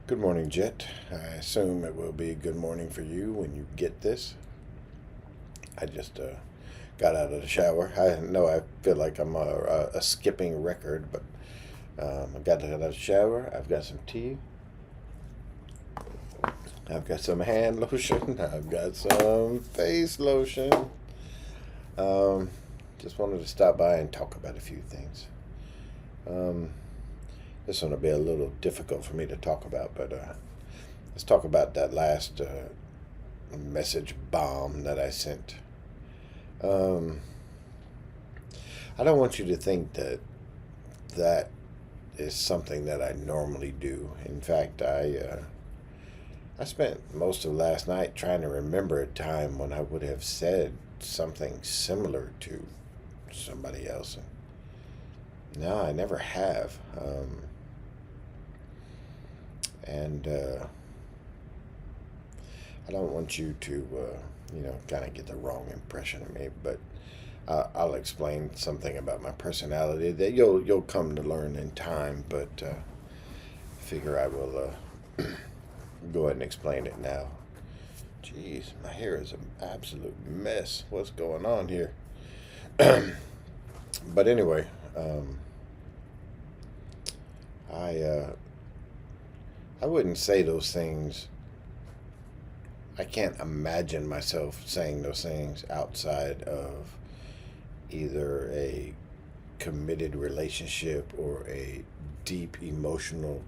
Good morning, Jet. I assume it will be a good morning for you when you get this. I just got out of the shower. I know I feel like I'm a skipping record, but I got out of the shower. I've got some tea. I've got some hand lotion. I've got some face lotion. Um, just wanted to stop by and talk about a few things. Um, this one will be a little difficult for me to talk about, but let's talk about that last message bomb that I sent. Um, I don't want you to think that that is something that I normally do. In fact, I spent most of last night trying to remember a time when I would have said something similar to somebody else. And no, I never have. And I don't want you to, kind of get the wrong impression of me, but I'll explain something about my personality that you'll come to learn in time. But figure I will go ahead and explain it now. Jeez, my hair is an absolute mess. What's going on here? But anyway, I I wouldn't say those things. I can't imagine myself saying those things outside of either a committed relationship or a deep emotional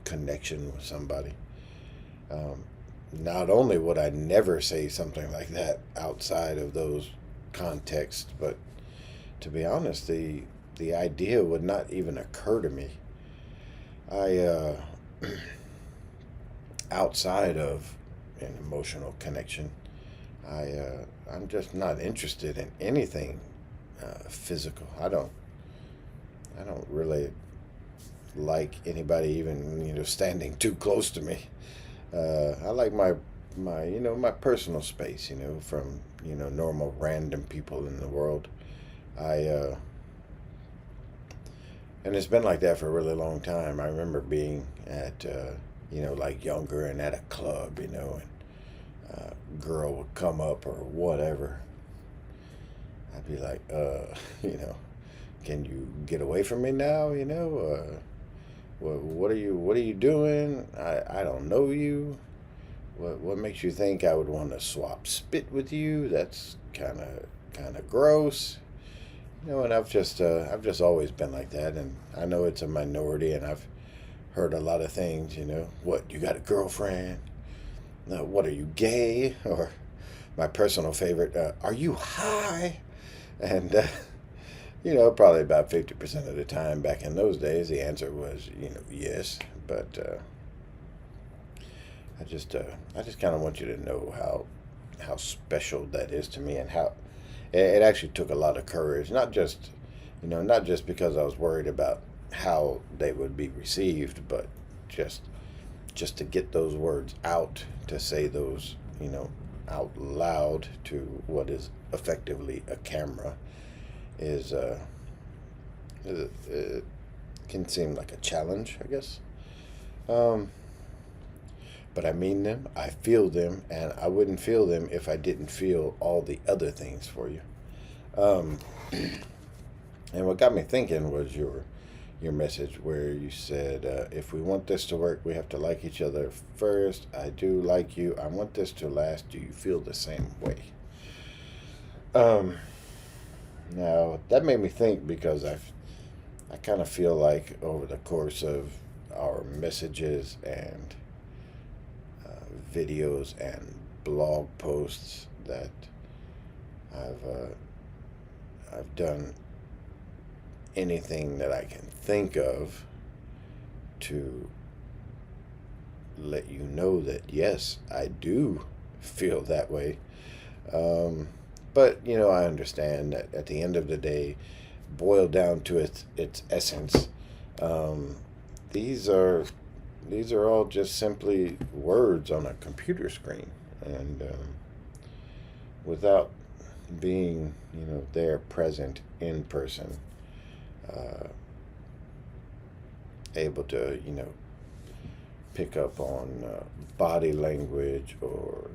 connection with somebody. Um, Not only would I never say something like that outside of those contexts, but to be honest, the idea would not even occur to me. I outside of an emotional connection, I'm just not interested in anything physical. I don't really like anybody even standing too close to me. I like my personal space, from normal random people in the world. I And it's been like that for a really long time. I remember being at like younger and at a club, and girl would come up or whatever. I'd be like, can you get away from me now? What are you doing? I don't know you. What makes you think I would want to swap spit with you? That's kind of gross. And I've just always been like that, and I know it's a minority, and I've heard a lot of things. What, you got a girlfriend? No, what, are you gay? Or my personal favorite, are you high? And probably about 50% of the time back in those days, the answer was yes. But I just kind of want you to know how special that is to me, and how it actually took a lot of courage. Not just because I was worried about how they would be received, but just just to get those words out, to say those out loud to what is effectively a camera, is it can seem like a challenge, I guess. Um, but I mean them, I feel them, and I wouldn't feel them if I didn't feel all the other things for you. Um, and what got me thinking was your message where you said, if we want this to work, we have to like each other first. I do like you. I want this to last. Do you feel the same way? Um, Now that made me think, because I kind of feel like over the course of our messages and videos and blog posts that I've I've done anything that I can think of to let you know that yes, I do feel that way. Um, but I understand that at the end of the day, boiled down to its essence, um, these are these are all just simply words on a computer screen, and without being there present in person, uh, able to pick up on body language or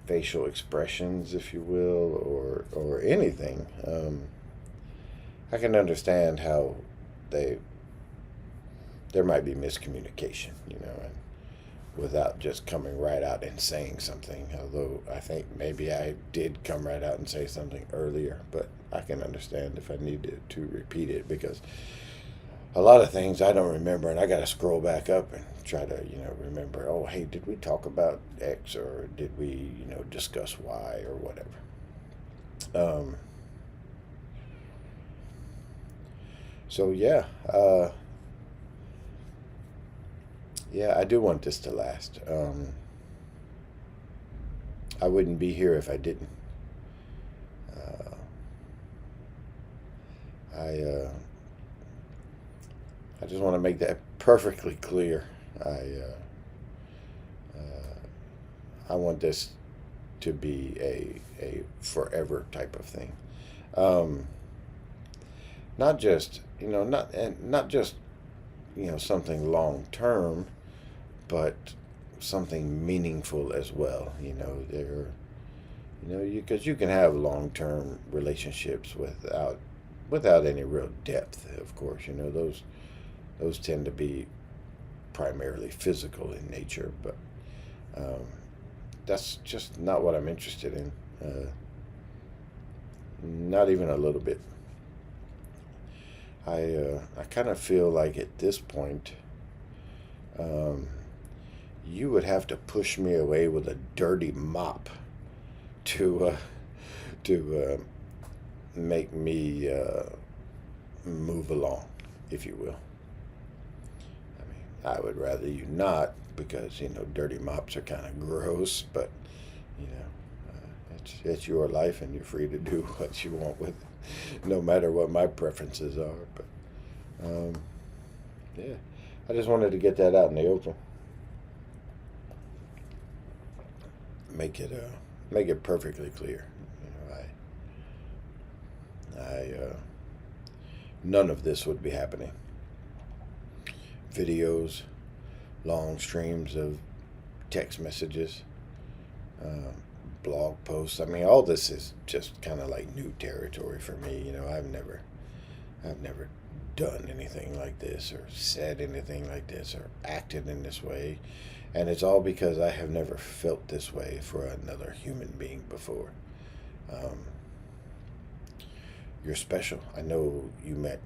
facial expressions, if you will, or anything. I can understand how they there might be miscommunication, and without just coming right out and saying something. Although I think maybe I did come right out and say something earlier, but I can understand if I needed to repeat it because a lot of things I don't remember, and I got to scroll back up and try to, remember. Oh, hey, did we talk about X or did we, discuss Y or whatever? So yeah, I do want this to last. I wouldn't be here if I didn't. Uh, I just want to make that perfectly clear. I want this to be a forever type of thing. Um, Not just not just something long term, but something meaningful as well. Because you can have long term relationships without any real depth. Of course, those tend to be primarily physical in nature, but um, that's just not what I'm interested in. Not even a little bit. I kind of feel like at this point, um, you would have to push me away with a dirty mop to make me move along, if you will. I mean, I would rather you not because dirty mops are kind of gross, but it's your life and you're free to do what you want with it, no matter what my preferences are. But yeah, I just wanted to get that out in the open. Make it perfectly clear. None of this would be happening. Videos, long streams of text messages, blog posts. I mean, all this is just kind of like new territory for me. I've never done anything like this or said anything like this or acted in this way. And it's all because I have never felt this way for another human being before. Um, you're special. I know you might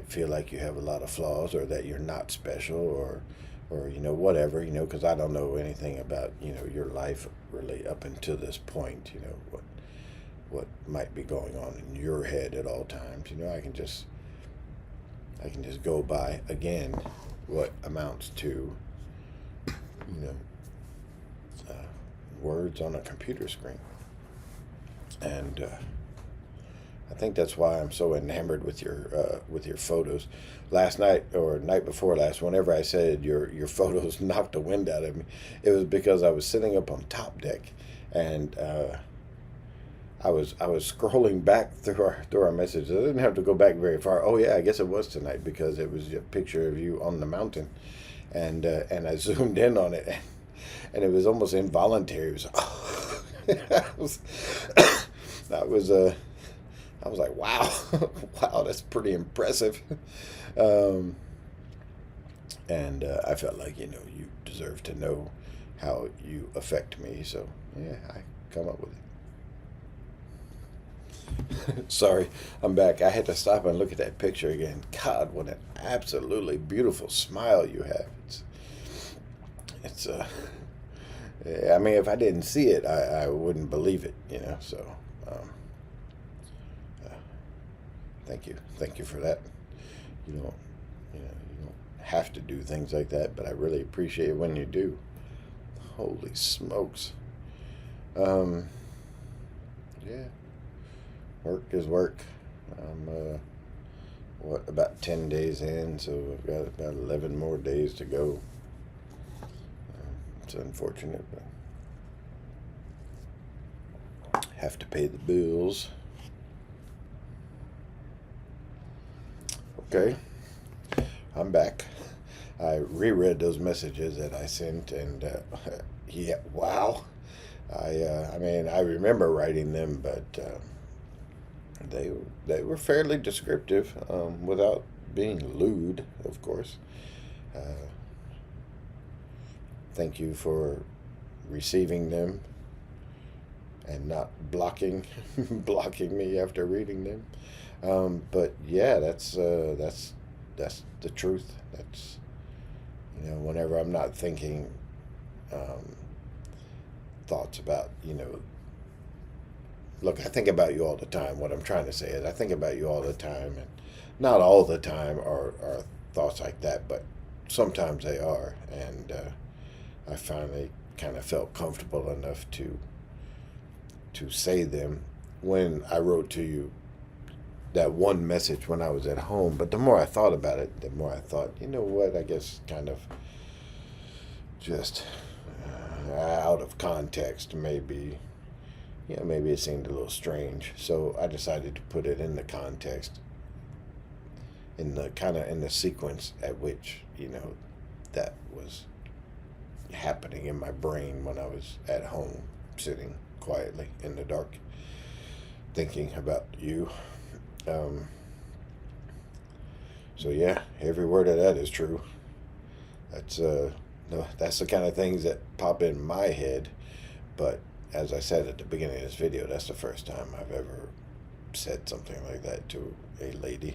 feel like you have a lot of flaws or that you're not special or whatever, because I don't know anything about, your life really up until this point, what might be going on in your head at all times. I can just go by, again, what amounts to, uh, words on a computer screen. And I think that's why I'm so enamored with your photos. Last night or night before last, whenever I said your photos knocked the wind out of me, it was because I was sitting up on top deck, and I was scrolling back through our messages. I didn't have to go back very far. Oh yeah, I guess it was tonight because it was a picture of you on the mountain, and I zoomed in on it, and it was almost involuntary. It was, that was I was like, wow, wow, that's pretty impressive. And I felt like, you deserve to know how you affect me. So, yeah, I come up with it. Sorry, I'm back. I had to stop and look at that picture again. God, what an absolutely beautiful smile you have. It's I mean, if I didn't see it, I wouldn't believe it, so. Thank you for that. You don't have to do things like that, but I really appreciate it when you do. Holy smokes. Yeah, work is work. I'm about 10 days in, so I've got about 11 more days to go. It's unfortunate, but have to pay the bills. Okay. I'm back. I reread those messages that I sent, and yeah, wow. I mean, I remember writing them, but they they were fairly descriptive, without being lewd, of course. Uh, thank you for receiving them and not blocking me after reading them. But yeah, that's the truth. That's, whenever I'm not thinking um, thoughts about, look, I think about you all the time. What I'm trying to say is I think about you all the time, and not all the time are thoughts like that, but sometimes they are. And I finally kind of felt comfortable enough to say them when I wrote to you that one message when I was at home. But the more I thought about it, the more I thought, you know what, I guess kind of just out of context, maybe. Yeah, maybe it seemed a little strange. So I decided to put it in the context, in the kind of in the sequence at which, that was happening in my brain when I was at home, sitting quietly in the dark, thinking about you. Um, so yeah, every word of that is true. That's no, that's the kind of things that pop in my head. But as I said at the beginning of this video, that's the first time I've ever said something like that to a lady,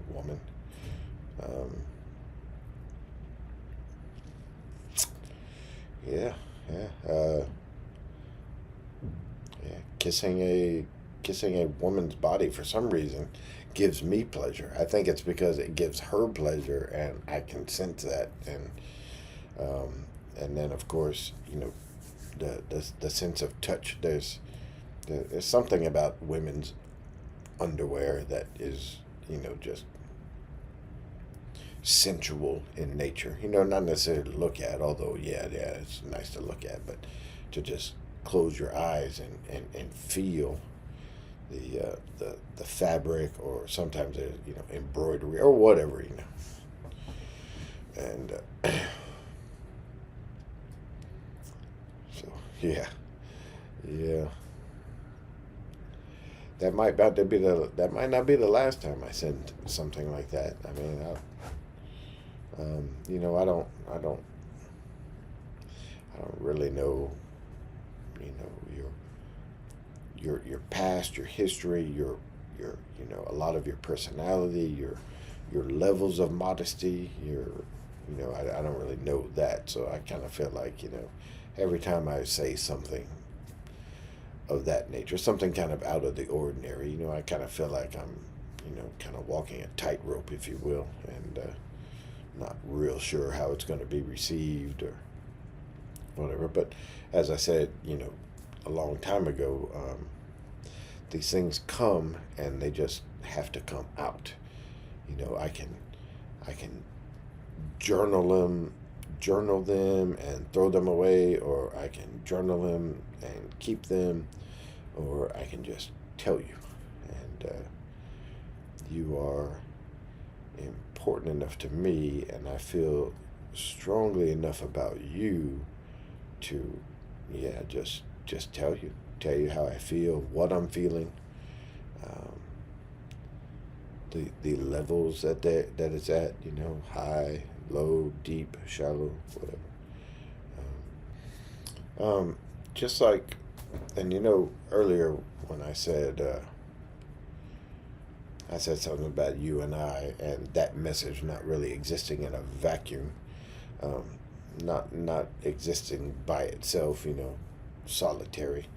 a woman. Um, yeah, yeah, yeah. Kissing a woman's body for some reason gives me pleasure. I think it's because it gives her pleasure, and I can sense that. And then of course, the sense of touch. There's something about women's underwear that is, just sensual in nature. Not necessarily to look at, although yeah, it's nice to look at, but to just close your eyes and feel the fabric, or sometimes there's, embroidery or whatever, and so yeah, yeah. That might not be the last time I send something like that. I mean, I don't really know, your past, your history, your a lot of your personality, your levels of modesty, I don't really know that. So I kind of feel like, every time I say something of that nature, something kind of out of the ordinary, I kind of feel like I'm, kind of walking a tightrope, if you will, and not real sure how it's going to be received or whatever. But as I said, a long time ago, these things come and they just have to come out. I can journal them and throw them away, or I can journal them and keep them, or I can just tell you. And you are important enough to me, and I feel strongly enough about you to, yeah, just tell you how I feel, what I'm feeling, um, the levels that it's at, high, low, deep, shallow, whatever. Just like, and earlier when I said something about you and I, and that message not really existing in a vacuum, um, not existing by itself, solitary.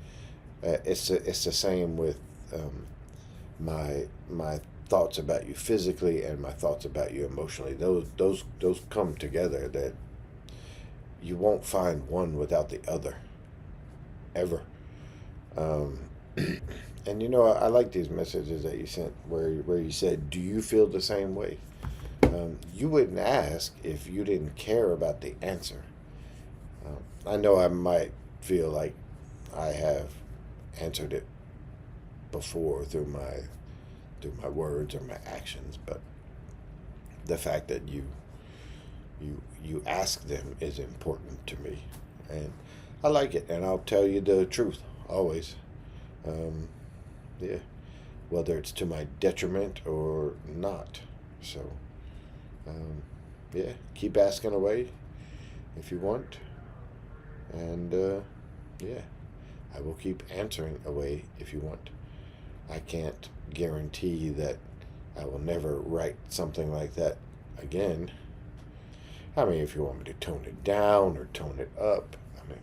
It's the same with my thoughts about you physically and my thoughts about you emotionally. Those come together. That you won't find one without the other, ever. Um, and I like these messages that you sent where you said, "Do you feel the same way?" You wouldn't ask if you didn't care about the answer. I know I might feel like I have answered it before through my words or my actions, but the fact that you you ask them is important to me, and I like it, and I'll tell you the truth always. Um, yeah, whether it's to my detriment or not. So, um, yeah, keep asking away if you want, and yeah, I will keep answering away if you want. I can't guarantee that I will never write something like that again. I mean, if you want me to tone it down or tone it up, I mean,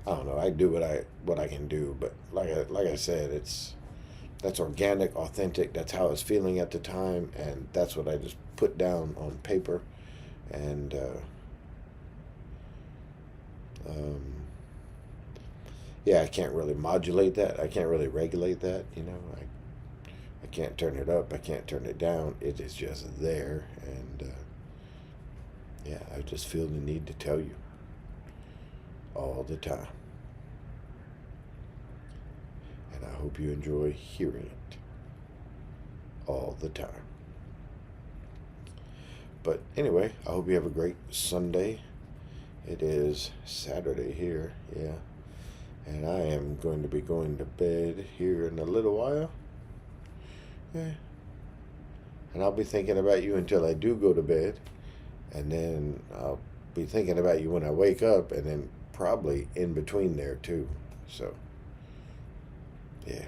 I don't know. I do what I can do, but like I said, that's organic, authentic. That's how I was feeling at the time, and that's what I just put down on paper. And um, yeah, I can't really modulate that. I can't really regulate that. I can't turn it up. I can't turn it down. It is just there, and yeah, I just feel the need to tell you all the time. And I hope you enjoy hearing it all the time. But anyway, I hope you have a great Sunday. It is Saturday here, yeah. And I am going to be going to bed here in a little while. Yeah. And I'll be thinking about you until I do go to bed. And then I'll be thinking about you when I wake up, and then probably in between there too. So, yeah.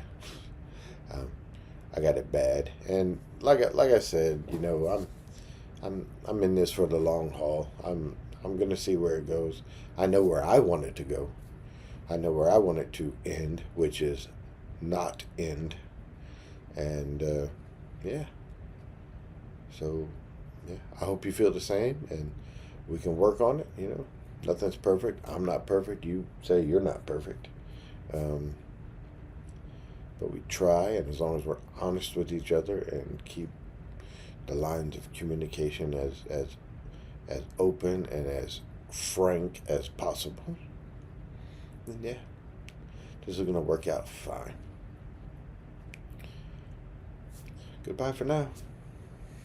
I got it bad. And like I said, I'm in this for the long haul. I'm gonna see where it goes. I know where I want it to go. I know where I want it to end, which is not end. And yeah. So yeah, I hope you feel the same, and we can work on it. Nothing's perfect. I'm not perfect. You say you're not perfect. But we try, and as long as we're honest with each other and keep the lines of communication as open and as frank as possible, then yeah, this is going to work out fine. Goodbye for now.